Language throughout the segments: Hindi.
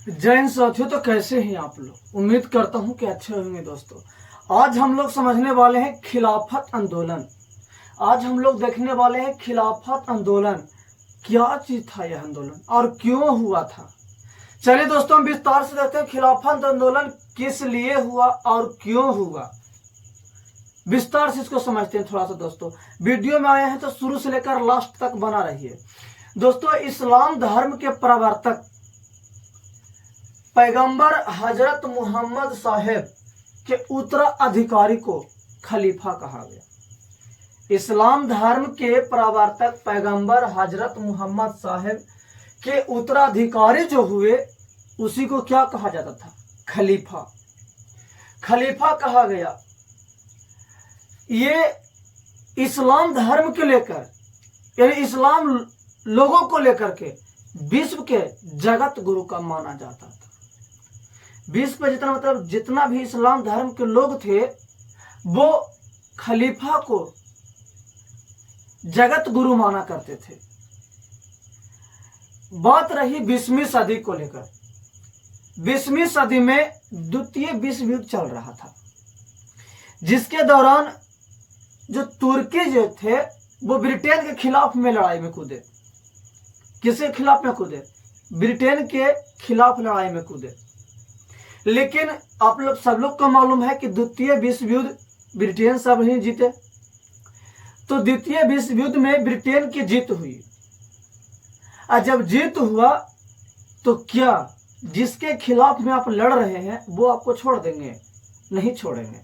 जय हिंद साथियों। तो कैसे हैं आप लोग? उम्मीद करता हूं कि अच्छे होंगे दोस्तों। आज हम लोग समझने वाले हैं खिलाफत आंदोलन। आज हम लोग देखने वाले हैं खिलाफत आंदोलन क्या चीज था, यह आंदोलन और क्यों हुआ था। चलिए दोस्तों, हम विस्तार से देखते हैं खिलाफत आंदोलन किस लिए हुआ और क्यों हुआ। विस्तार से इसको समझते हैं थोड़ा सा दोस्तों। वीडियो में आए हैं तो शुरू से लेकर लास्ट तक बना रहिए दोस्तों। इस्लाम धर्म के प्रवर्तक पैगंबर हजरत मोहम्मद साहेब के उत्तराधिकारी को खलीफा कहा गया। इस्लाम धर्म के प्रवर्तक पैगंबर हजरत मोहम्मद साहेब के उत्तराधिकारी जो हुए उसी को क्या कहा जाता था? खलीफा। खलीफा कहा गया। ये इस्लाम धर्म के लेकर यानी इस्लाम लोगों को लेकर के विश्व के जगत गुरु का माना जाता था। विश्व पे जितना भी इस्लाम धर्म के लोग थे वो खलीफा को जगत गुरु माना करते थे। बात रही 20वीं सदी को लेकर। 20वीं सदी में द्वितीय विश्व युद्ध चल रहा था, जिसके दौरान जो तुर्की जो थे वो ब्रिटेन के खिलाफ में लड़ाई में कूदे। किसके खिलाफ में कूदे? ब्रिटेन के खिलाफ लड़ाई में कूदे। लेकिन आप लोग सब लोग को मालूम है कि द्वितीय विश्व युद्ध ब्रिटेन सब नहीं जीते। तो द्वितीय विश्व युद्ध में ब्रिटेन की जीत हुई। और जब जीत हुआ तो क्या जिसके खिलाफ में आप लड़ रहे हैं वो आपको छोड़ देंगे? नहीं छोड़ेंगे।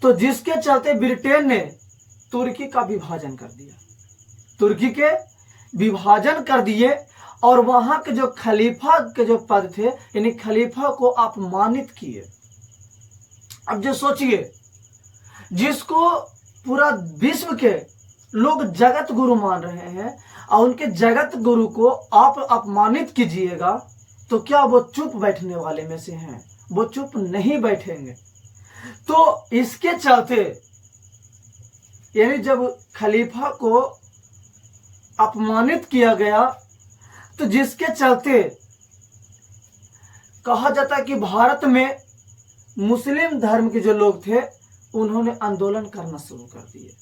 तो जिसके चलते ब्रिटेन ने तुर्की का विभाजन कर दिया। तुर्की के विभाजन कर दिए और वहां के जो खलीफा के जो पद थे यानी खलीफा को अपमानित किए। अब जो सोचिए, जिसको पूरा विश्व के लोग जगत गुरु मान रहे हैं और उनके जगत गुरु को आप अपमानित कीजिएगा तो क्या वो चुप बैठने वाले में से हैं? वो चुप नहीं बैठेंगे। तो इसके चलते यानी जब खलीफा को अपमानित किया गया तो जिसके चलते कहा जाता है कि भारत में मुस्लिम धर्म के जो लोग थे उन्होंने आंदोलन करना शुरू कर दिए।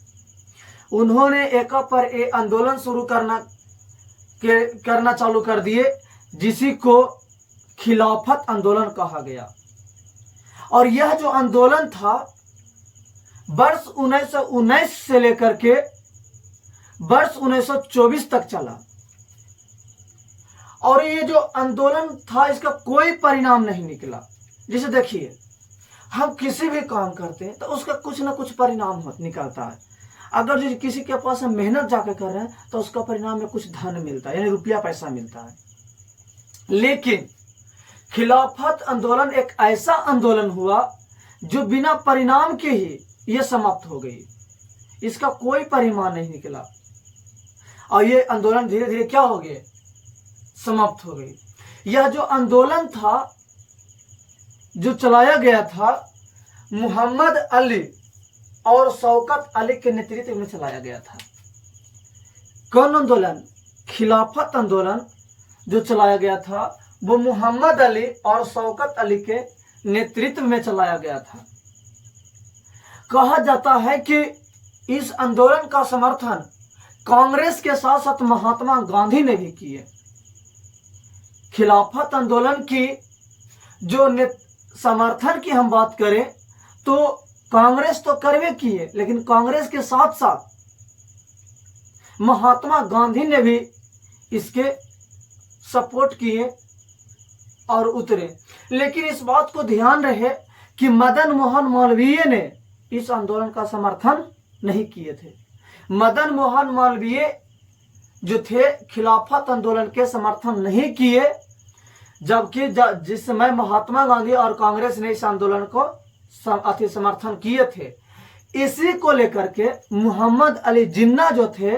उन्होंने एक पर एक आंदोलन शुरू करना चालू कर दिए, जिसी को खिलाफत आंदोलन कहा गया। और यह जो आंदोलन था वर्ष 1919 से लेकर के वर्ष 1924 तक चला। और ये जो आंदोलन था इसका कोई परिणाम नहीं निकला। जैसे देखिए, हम किसी भी काम करते हैं तो उसका कुछ ना कुछ परिणाम निकलता है। अगर जो किसी के पास हम मेहनत जाकर कर रहे हैं तो उसका परिणाम में कुछ धन मिलता है यानी रुपया पैसा मिलता है। लेकिन खिलाफत आंदोलन एक ऐसा आंदोलन हुआ जो बिना परिणाम के ही यह समाप्त हो गई। इसका कोई परिणाम नहीं निकला और ये आंदोलन धीरे धीरे क्या हो गया? समाप्त हो गई। यह जो आंदोलन था जो चलाया गया था मोहम्मद अली और शौकत अली के नेतृत्व में चलाया गया था। कौन आंदोलन? खिलाफत आंदोलन जो चलाया गया था वो मोहम्मद अली और शौकत अली के नेतृत्व में चलाया गया था। कहा जाता है कि इस आंदोलन का समर्थन कांग्रेस के साथ साथ महात्मा गांधी ने भी किए। खिलाफत आंदोलन की जो समर्थन की हम बात करें तो कांग्रेस तो करवे किए, लेकिन कांग्रेस के साथ साथ महात्मा गांधी ने भी इसके सपोर्ट किए और उतरे। लेकिन इस बात को ध्यान रहे कि मदन मोहन मालवीय ने इस आंदोलन का समर्थन नहीं किए थे। मदन मोहन मालवीय जो थे खिलाफत आंदोलन के समर्थन नहीं किए, जबकि जिस समय महात्मा गांधी और कांग्रेस ने इस आंदोलन को समर्थन किए थे। इसी को लेकर के मोहम्मद अली जिन्ना जो थे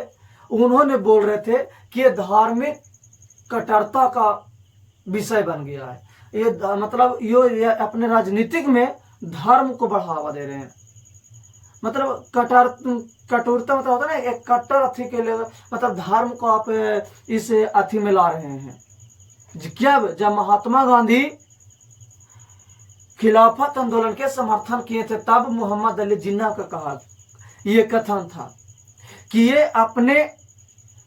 उन्होंने बोल रहे थे कि ये धार्मिक कट्टरता का विषय बन गया है। ये मतलब ये अपने राजनीतिक में धर्म को बढ़ावा दे रहे हैं। मतलब कठोरता मतलब होता है ना, एक कट्टर अथी के लिए मतलब धर्म को आप इस अथी में ला रहे हैं। जब महात्मा गांधी खिलाफत आंदोलन के समर्थन किए थे, तब मोहम्मद अली जिन्ना का कहा ये कथन था कि ये अपने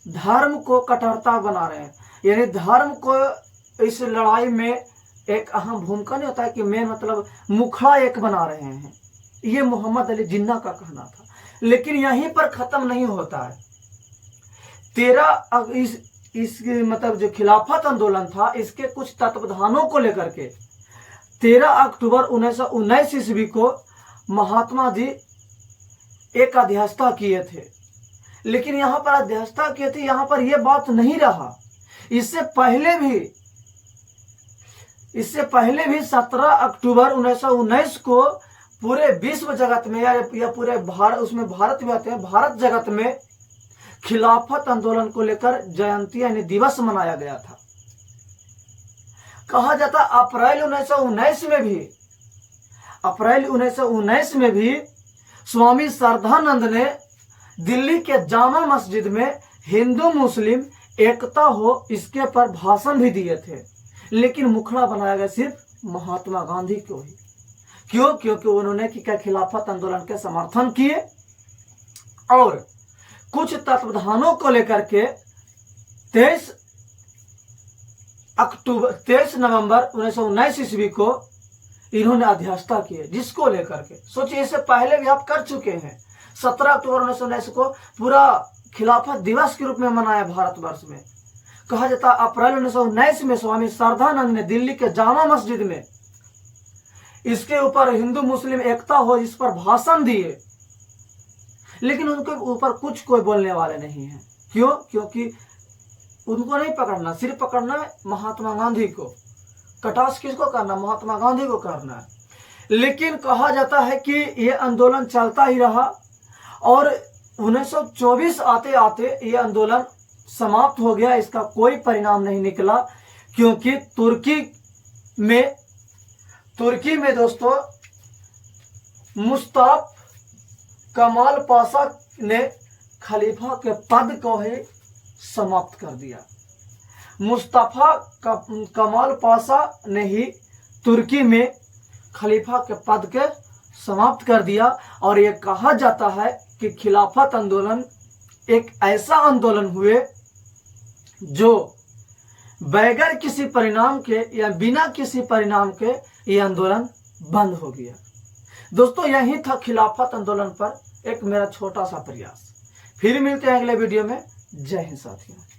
धर्म को कट्टरता बना रहे हैं, यानी धर्म को इस लड़ाई में एक अहम भूमिका नहीं होता है कि मेन मतलब मुखड़ा एक बना रहे हैं। ये मोहम्मद अली जिन्ना का कहना था। लेकिन यहीं पर खत्म नहीं होता है। इस मतलब जो खिलाफत आंदोलन था, इसके कुछ तत्वावधानों को लेकर के 13 अक्टूबर 1919 ईस्वी को महात्मा जी एक अध्यक्षता किए थे। लेकिन यहाँ पर अध्यक्षता किए थे, यहाँ पर यह बात नहीं रहा। इससे पहले भी 17 अक्टूबर 1919 को पूरे विश्व जगत में या पूरे भारत, उसमें भारत भी आते हैं, भारत जगत में खिलाफत आंदोलन को लेकर जयंती यानी दिवस मनाया गया था। कहा जाता अप्रैल 1919 में भी स्वामी श्रद्धानंद ने दिल्ली के जामा मस्जिद में हिंदू मुस्लिम एकता हो इसके पर भाषण भी दिए थे। लेकिन मुखड़ा बनाया गया सिर्फ महात्मा गांधी को ही। क्यों? क्योंकि उन्होंने क्या खिलाफत आंदोलन के समर्थन किए और कुछ तत्वावधानों को लेकर के 23 नवंबर 1919 ईस्वी को इन्होंने अध्यक्षता की, जिसको लेकर के सोचिए इससे पहले भी आप कर चुके हैं। 17 अक्टूबर 1919 को पूरा खिलाफत दिवस के रूप में मनाया भारतवर्ष में। कहा जाता अप्रैल 1919 में स्वामी श्रद्धानंद ने दिल्ली के जामा मस्जिद में इसके ऊपर हिंदू मुस्लिम एकता हो इस पर भाषण दिए। लेकिन उनके ऊपर कुछ कोई बोलने वाले नहीं है। क्यों? क्योंकि उनको नहीं पकड़ना, सिर्फ पकड़ना है महात्मा गांधी को। कटास किसको करना? महात्मा गांधी को करना है। लेकिन कहा जाता है कि यह आंदोलन चलता ही रहा और 1924 आते आते यह आंदोलन समाप्त हो गया। इसका कोई परिणाम नहीं निकला, क्योंकि तुर्की में दोस्तों मुस्तफा कमाल पाशा ने खलीफा के पद को ही समाप्त कर दिया। मुस्तफा कमाल पाशा ने ही तुर्की में खलीफा के पद के समाप्त कर दिया। और ये कहा जाता है कि खिलाफत आंदोलन एक ऐसा आंदोलन हुए जो बगैर किसी परिणाम के या बिना किसी परिणाम के ये आंदोलन बंद हो गया। दोस्तों यही था खिलाफत आंदोलन पर एक मेरा छोटा सा प्रयास। फिर मिलते हैं अगले वीडियो में। जय हिंद साथियों।